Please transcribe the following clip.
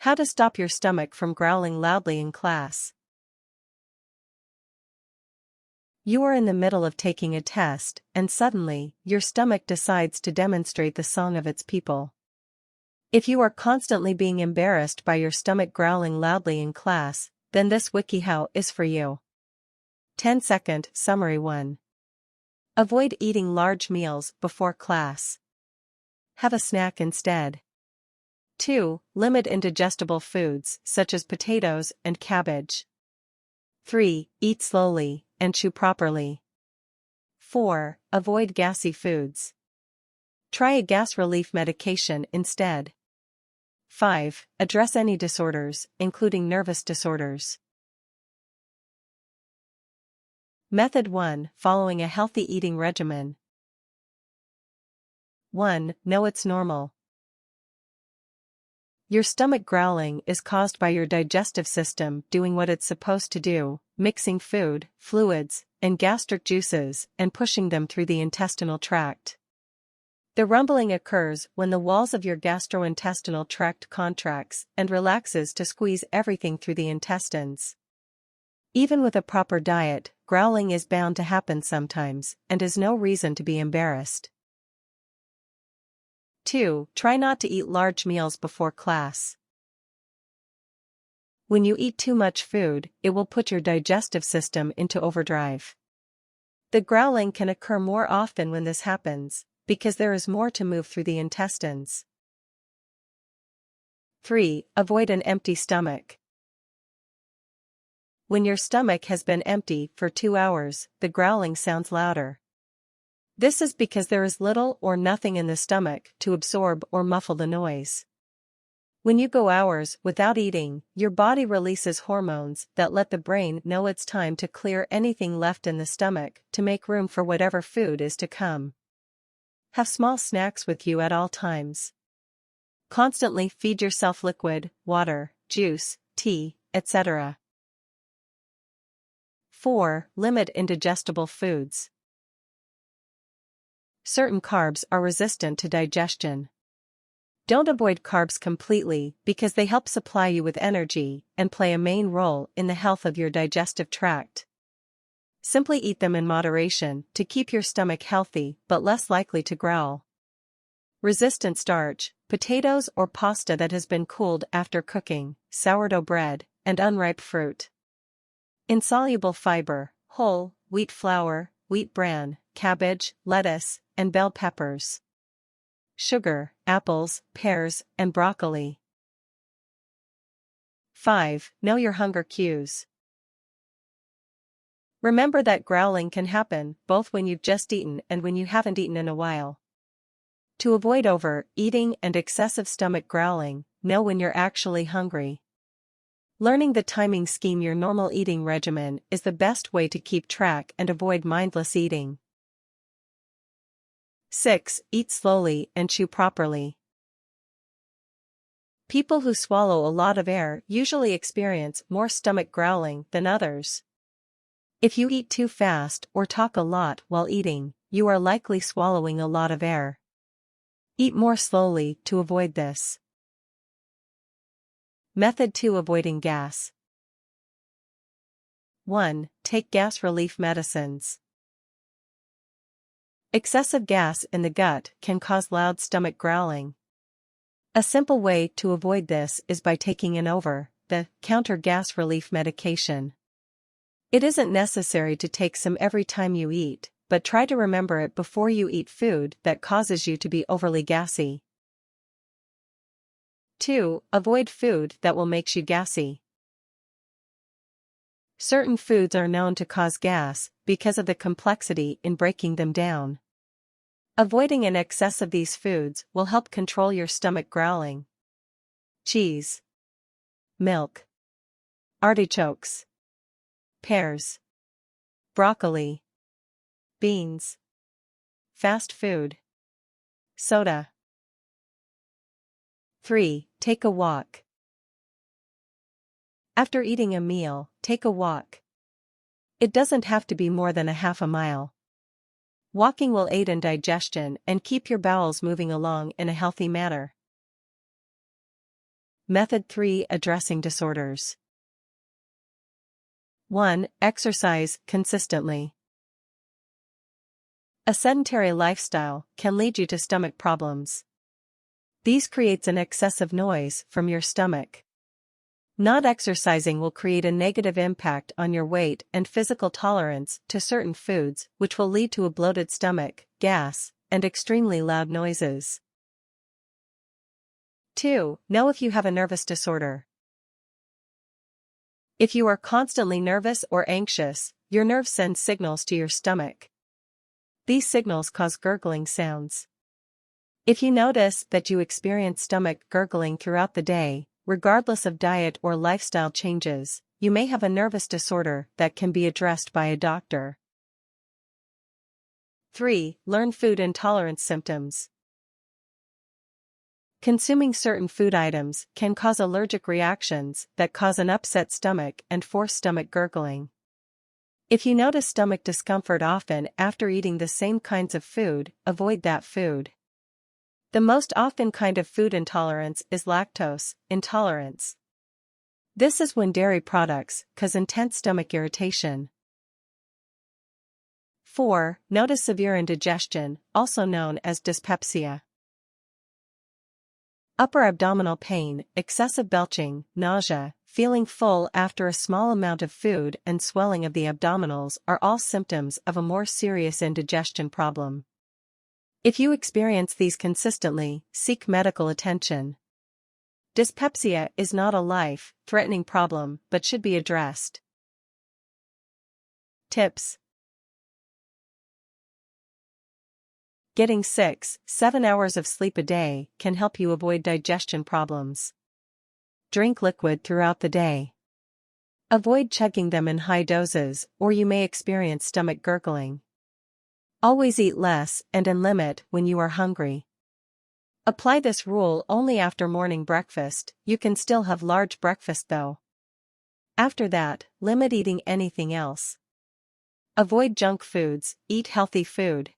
How to stop your stomach from growling loudly in class. You are in the middle of taking a test, and suddenly, your stomach decides to demonstrate the song of its people. If you are constantly being embarrassed by your stomach growling loudly in class, then this WikiHow is for you. 10-second Summary 1. Avoid eating large meals before class. Have a snack instead. 2. Limit indigestible foods such as potatoes and cabbage. 3. Eat slowly and chew properly. 4. Avoid gassy foods. Try a gas relief medication instead. 5. Address any disorders, including nervous disorders. Method 1. Following a healthy eating regimen. 1. Know it's normal. Your stomach growling is caused by your digestive system doing what it's supposed to do, mixing food, fluids, and gastric juices and pushing them through the intestinal tract. The rumbling occurs when the walls of your gastrointestinal tract contracts and relaxes to squeeze everything through the intestines. Even with a proper diet, growling is bound to happen sometimes, and is no reason to be embarrassed. 2. Try not to eat large meals before class. When you eat too much food, it will put your digestive system into overdrive. The growling can occur more often when this happens, because there is more to move through the intestines. 3. Avoid an empty stomach. When your stomach has been empty for 2 hours, the growling sounds louder. This is because there is little or nothing in the stomach to absorb or muffle the noise. When you go hours without eating, your body releases hormones that let the brain know it's time to clear anything left in the stomach to make room for whatever food is to come. Have small snacks with you at all times. Constantly feed yourself liquid, water, juice, tea, etc. 4. Limit indigestible foods. Certain carbs are resistant to digestion. Don't avoid carbs completely because they help supply you with energy and play a main role in the health of your digestive tract. Simply eat them in moderation to keep your stomach healthy but less likely to growl. Resistant starch, potatoes or pasta that has been cooled after cooking, sourdough bread, and unripe fruit. Insoluble fiber, whole, wheat flour, wheat bran, cabbage, lettuce, and bell peppers. Sugar, apples, pears, and broccoli. 5. Know your hunger cues. Remember that growling can happen both when you've just eaten and when you haven't eaten in a while. To avoid overeating and excessive stomach growling, know when you're actually hungry. Learning the timing scheme your normal eating regimen is the best way to keep track and avoid mindless eating. 6. Eat slowly and chew properly. People who swallow a lot of air usually experience more stomach growling than others. If you eat too fast or talk a lot while eating, you are likely swallowing a lot of air. Eat more slowly to avoid this. Method 2. Avoiding gas. 1. Take gas relief medicines. Excessive gas in the gut can cause loud stomach growling. A simple way to avoid this is by taking an over-the-counter gas relief medication. It isn't necessary to take some every time you eat, but try to remember it before you eat food that causes you to be overly gassy. 2. Avoid food that will make you gassy. Certain foods are known to cause gas because of the complexity in breaking them down. Avoiding an excess of these foods will help control your stomach growling. Cheese, milk, artichokes, pears, broccoli, beans, fast food, soda. 3. Take a walk. After eating a meal, take a walk. It doesn't have to be more than a half a mile. Walking will aid in digestion and keep your bowels moving along in a healthy manner. Method 3. Addressing disorders. 1. Exercise consistently. A sedentary lifestyle can lead you to stomach problems. These creates an excessive noise from your stomach. Not exercising will create a negative impact on your weight and physical tolerance to certain foods, which will lead to a bloated stomach, gas, and extremely loud noises. 2. Know if you have a nervous disorder. If you are constantly nervous or anxious, your nerves send signals to your stomach. These signals cause gurgling sounds. If you notice that you experience stomach gurgling throughout the day, regardless of diet or lifestyle changes, you may have a nervous disorder that can be addressed by a doctor. 3. Learn food intolerance symptoms. Consuming certain food items can cause allergic reactions that cause an upset stomach and force stomach gurgling. If you notice stomach discomfort often after eating the same kinds of food, avoid that food. The most often kind of food intolerance is lactose intolerance. This is when dairy products cause intense stomach irritation. 4. Notice severe indigestion, also known as dyspepsia. Upper abdominal pain, excessive belching, nausea, feeling full after a small amount of food and swelling of the abdominals are all symptoms of a more serious indigestion problem. If you experience these consistently, seek medical attention. Dyspepsia is not a life-threatening problem but should be addressed. Tips. Getting 6-7 hours of sleep a day can help you avoid digestion problems. Drink liquid throughout the day. Avoid chugging them in high doses, or you may experience stomach gurgling. Always eat less and in limit when you are hungry. Apply this rule only after morning breakfast. You can still have large breakfast though. After that, limit eating anything else. Avoid junk foods, eat healthy food.